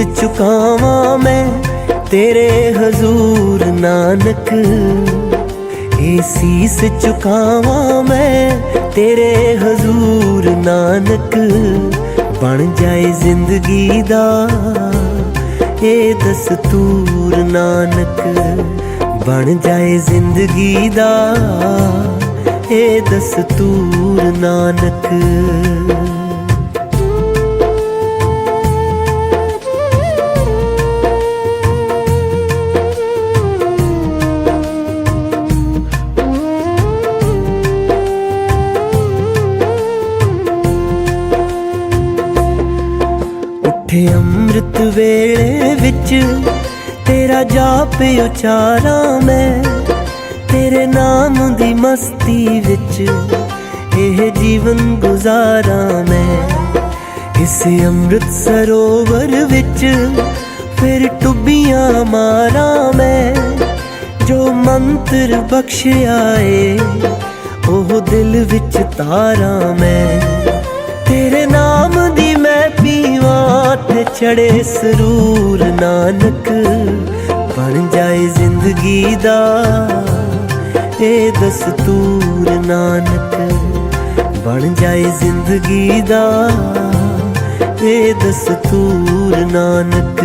चुकावां मैं तेरे हजूर नानक। ये शीस चुकावां मैं तेरे हजूर नानक। बन जाए जिंदगी दा ये दस्तूर नानक। बन जाए जिंदगी दा ये दस्तूर नानक। उठे अमृत वेले विच तेरा जाप उचारा मैं। तेरे नाम दी मस्ती विच यह जीवन गुजारा मैं। इस अमृत सरोवर विच फिर टुबियां मारा मैं। जो मंत्र बख्शिया है ओह दिल विच तारा मैं। तेरे नाम दी मैं पीवा ते चढ़े सरूर नानक। बन जाए जिंदगी दा ये दस्तूर नानक। बन जाए जिंदगी दा ये दस्तूर नानक।